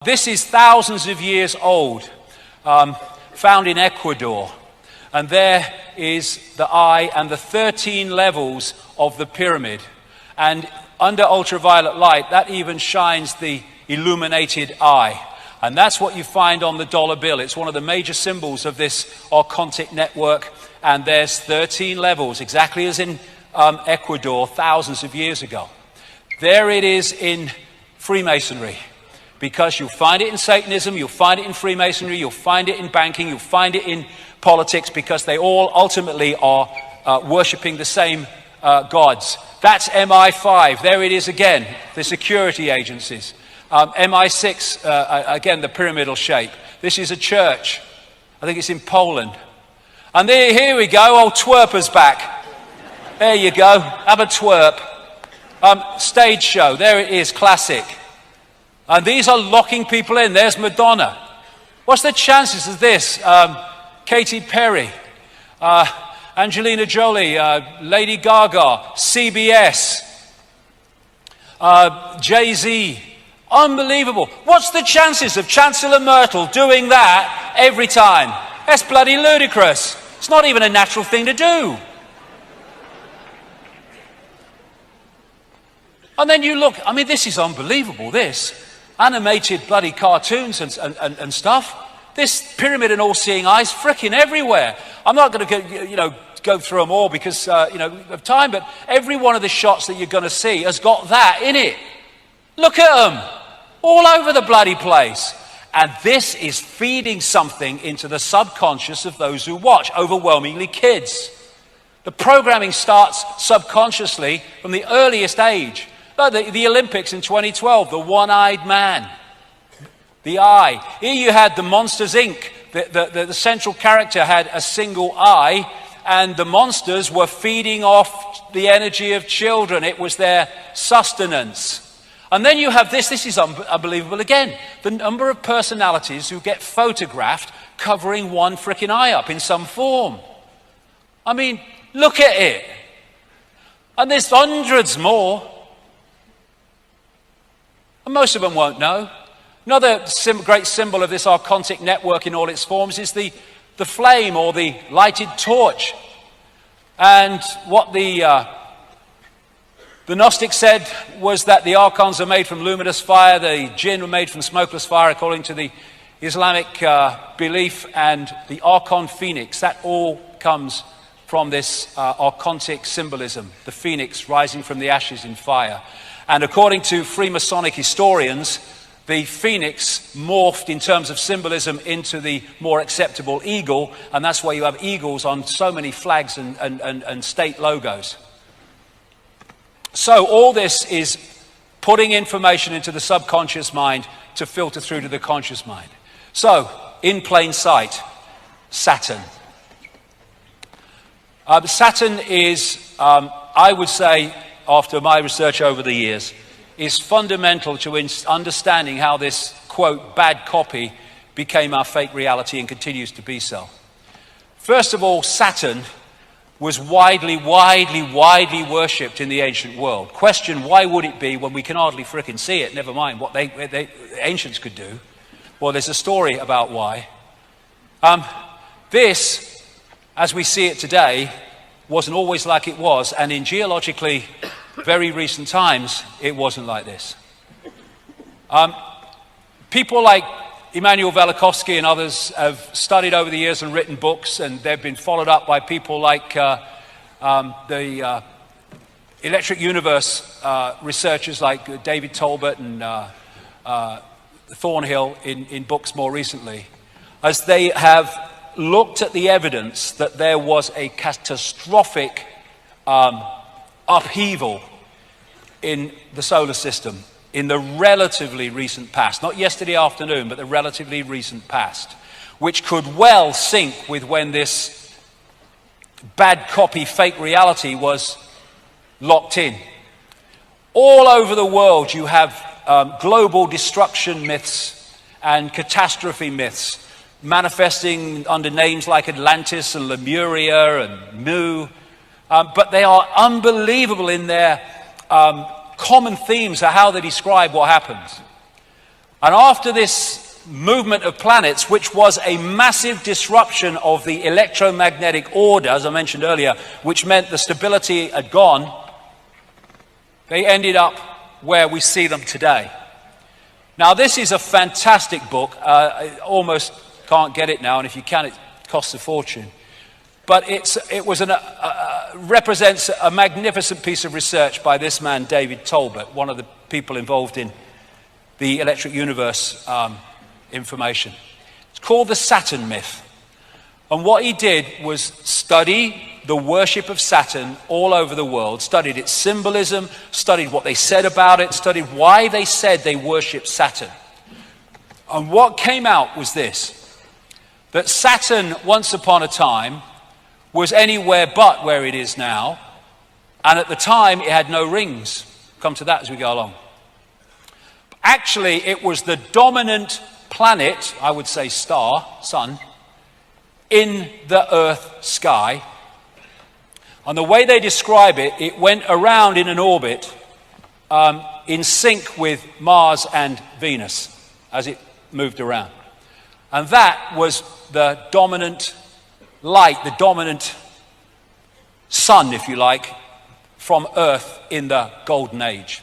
This is thousands of years old, found in Ecuador. And there is the eye and the 13 levels of the pyramid. And under ultraviolet light, that even shines the illuminated eye. And that's what you find on the dollar bill. It's one of the major symbols of this Archontic network. And there's 13 levels, exactly as in Ecuador thousands of years ago. There it is in Freemasonry. Because you'll find it in Satanism, you'll find it in Freemasonry, you'll find it in banking, you'll find it in politics, because they all ultimately are worshipping the same gods. That's MI5. There it is again, the security agencies. MI6, again, the pyramidal shape. This is a church. I think it's in Poland. And here we go, old twerper's back. There you go, have a twerp. Stage show, there it is, classic. And these are locking people in. There's Madonna. What's the chances of this? Katy Perry, Angelina Jolie, Lady Gaga, CBS, Jay-Z. Unbelievable. What's the chances of Chancellor Merkel doing that every time? That's bloody ludicrous. It's not even a natural thing to do. And then you look, I mean, this is unbelievable, this. Animated bloody cartoons and stuff. This pyramid and all-seeing eyes frickin' everywhere. I'm not going to go through them all because of time, but every one of the shots that you're going to see has got that in it. Look at them, all over the bloody place. And this is feeding something into the subconscious of those who watch, overwhelmingly kids. The programming starts subconsciously from the earliest age. The Olympics in 2012, the one-eyed man, the eye. Here you had the Monsters, Inc. The central character had a single eye, and the monsters were feeding off the energy of children. It was their sustenance. And then you have this is unbelievable again, the number of personalities who get photographed covering one frickin' eye up in some form. I mean, look at it. And there's hundreds more. And most of them won't know. Another great symbol of this Archontic network in all its forms is the flame or the lighted torch. And what the Gnostic said was that the archons are made from luminous fire, the jinn were made from smokeless fire, according to the Islamic belief, and the archon phoenix, that all comes from this Archontic symbolism, the phoenix rising from the ashes in fire. And according to Freemasonic historians, the phoenix morphed in terms of symbolism into the more acceptable eagle, and that's why you have eagles on so many flags and state logos. So all this is putting information into the subconscious mind to filter through to the conscious mind. So, in plain sight, Saturn. Saturn is, I would say, after my research over the years, is fundamental to understanding how this, quote, bad copy became our fake reality and continues to be so. First of all, Saturn was widely worshipped in the ancient world. Question, why would it be when we can hardly frickin' see it, never mind what the ancients could do? Well, there's a story about why. This, as we see it today, wasn't always like it was, and in geologically very recent times, it wasn't like this. People like Immanuel Velikovsky and others have studied over the years and written books, and they've been followed up by people like the Electric Universe researchers like David Tolbert and Thornhill in books more recently, as they have looked at the evidence that there was a catastrophic upheaval in the solar system in the relatively recent past, not yesterday afternoon, but the relatively recent past, which could well sync with when this bad copy fake reality was locked in. All over the world you have global destruction myths and catastrophe myths manifesting under names like Atlantis and Lemuria and Mu, but they are unbelievable in their common themes of how they describe what happens. And after this movement of planets, which was a massive disruption of the electromagnetic order, as I mentioned earlier, which meant the stability had gone, they ended up where we see them today. Now, this is a fantastic book. I almost can't get it now, and if you can, it costs a fortune. But it represents a magnificent piece of research by this man, David Tolbert, one of the people involved in the electric universe information. It's called the Saturn myth. And what he did was study the worship of Saturn all over the world, studied its symbolism, studied what they said about it, studied why they said they worshiped Saturn. And what came out was this, that Saturn, once upon a time, was anywhere but where it is now, and at the time it had no rings. Come to that as we go along. Actually, it was the dominant planet, I would say star, sun, in the Earth sky. And the way they describe it, it went around in an orbit in sync with Mars and Venus as it moved around. And that was the dominant light, the dominant sun, if you like, from Earth in the Golden Age.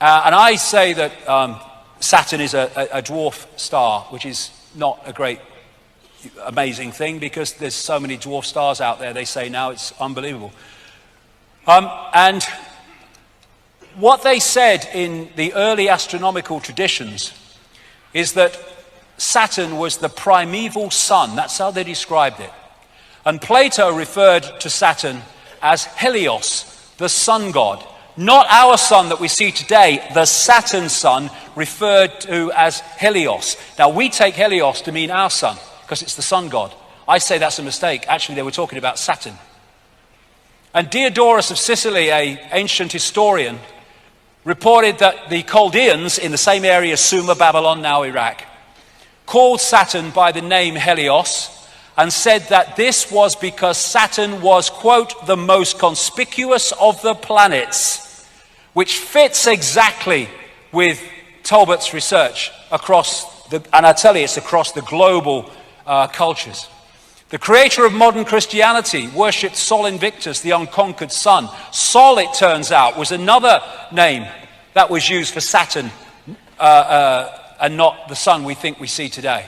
And I say that Saturn is a dwarf star, which is not a great, amazing thing because there's so many dwarf stars out there, they say now, it's unbelievable. And what they said in the early astronomical traditions is that Saturn was the primeval sun. That's how they described it. And Plato referred to Saturn as Helios, the sun god. Not our sun that we see today, the Saturn sun, referred to as Helios. Now, we take Helios to mean our sun, because it's the sun god. I say that's a mistake. Actually, they were talking about Saturn. And Diodorus of Sicily, an ancient historian, reported that the Chaldeans in the same area, Sumer, Babylon, now Iraq, called Saturn by the name Helios, and said that this was because Saturn was, quote, the most conspicuous of the planets, which fits exactly with Tolbert's research across the, and I tell you, it's across the global cultures. The creator of modern Christianity worshipped Sol Invictus, the unconquered sun. Sol, it turns out, was another name that was used for Saturn and not the sun we think we see today.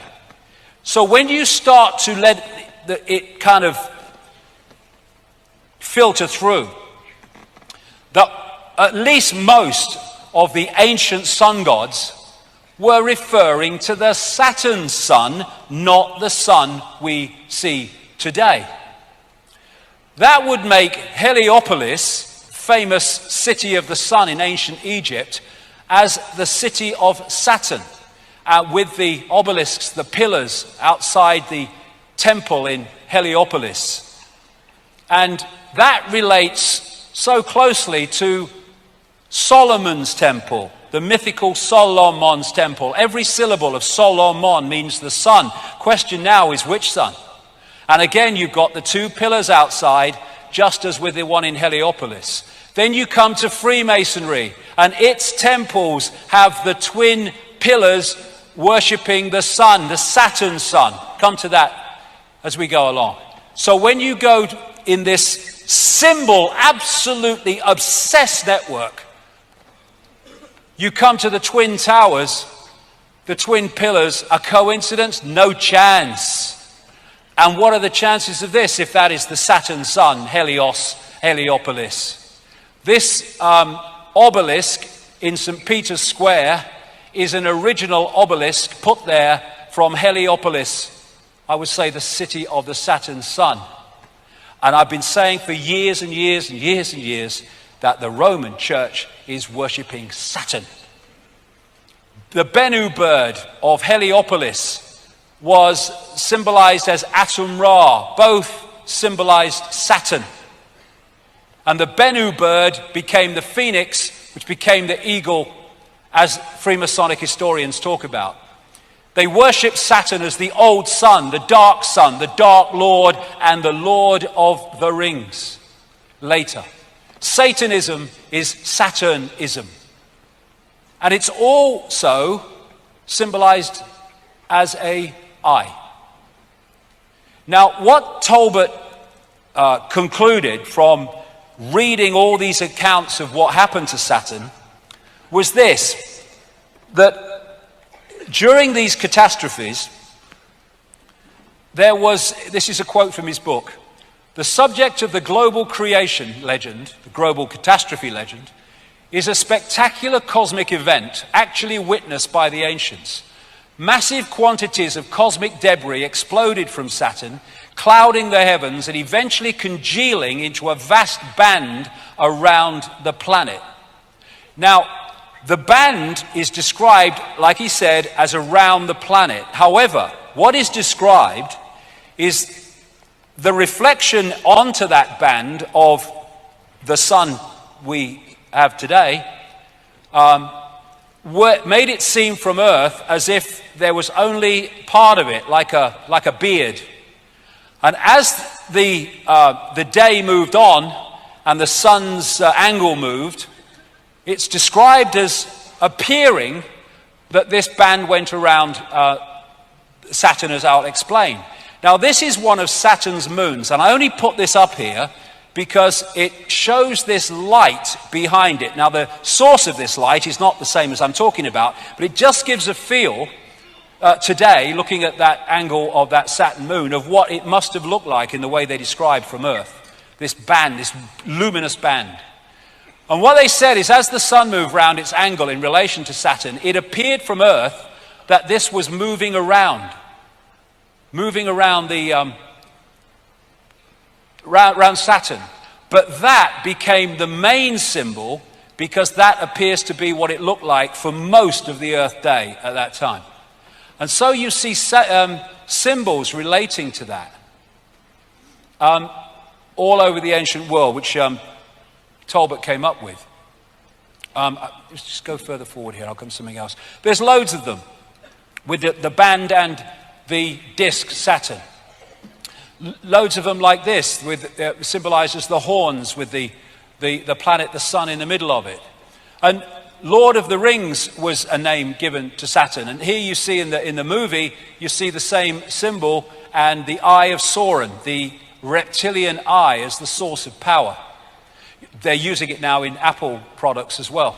So when you start to let it kind of filter through, that at least most of the ancient sun gods were referring to the Saturn sun, not the sun we see today. That would make Heliopolis, famous city of the sun in ancient Egypt, as the city of Saturn. With the obelisks, the pillars outside the temple in Heliopolis. And that relates so closely to Solomon's temple, the mythical Solomon's temple. Every syllable of Solomon means the sun. Question now is which sun? And again, you've got the two pillars outside, just as with the one in Heliopolis. Then you come to Freemasonry, and its temples have the twin pillars worshipping the sun, the Saturn sun. Come to that as we go along. So when you go in this symbol, absolutely obsessed network, you come to the twin towers, the twin pillars. A coincidence? No chance. And what are the chances of this if that is the Saturn sun, Helios, Heliopolis? This obelisk in St. Peter's Square is an original obelisk put there from Heliopolis, I would say the city of the Saturn sun. And I've been saying for years and years and years and years that the Roman Church is worshipping Saturn. The Bennu bird of Heliopolis was symbolized as Atum Ra. Both symbolized Saturn. And the Bennu bird became the phoenix, which became the eagle, as Freemasonic historians talk about. They worship Saturn as the old sun, the dark lord, and the lord of the rings. Later, Satanism is Saturnism. And it's also symbolized as an eye. Now, what Talbot concluded from reading all these accounts of what happened to Saturn was this, that during these catastrophes, this is a quote from his book, the subject of the global creation legend, the global catastrophe legend, is a spectacular cosmic event actually witnessed by the ancients. Massive quantities of cosmic debris exploded from Saturn, clouding the heavens and eventually congealing into a vast band around the planet. Now, the band is described, like he said, as around the planet. However, what is described is the reflection onto that band of the sun we have today, made it seem from Earth as if there was only part of it, like a beard. And as the day moved on and the sun's angle moved, it's described as appearing that this band went around Saturn, as I'll explain. Now, this is one of Saturn's moons, and I only put this up here because it shows this light behind it. Now, the source of this light is not the same as I'm talking about, but it just gives a feel today, looking at that angle of that Saturn moon, of what it must have looked like in the way they described from Earth. This band, this luminous band. And what they said is, as the sun moved round its angle in relation to Saturn, it appeared from Earth that this was moving around the around Saturn. But that became the main symbol because that appears to be what it looked like for most of the Earth day at that time. And so you see symbols relating to that all over the ancient world, which Talbot came up with. Let's just go further forward here. I'll come to something else. There's loads of them with the band and the disk Saturn. Loads of them like this, with symbolizes the horns with the planet, the sun in the middle of it. And Lord of the Rings was a name given to Saturn. And here you see in the movie, you see the same symbol and the eye of Sauron, the reptilian eye, as the source of power. They're using it now in Apple products as well.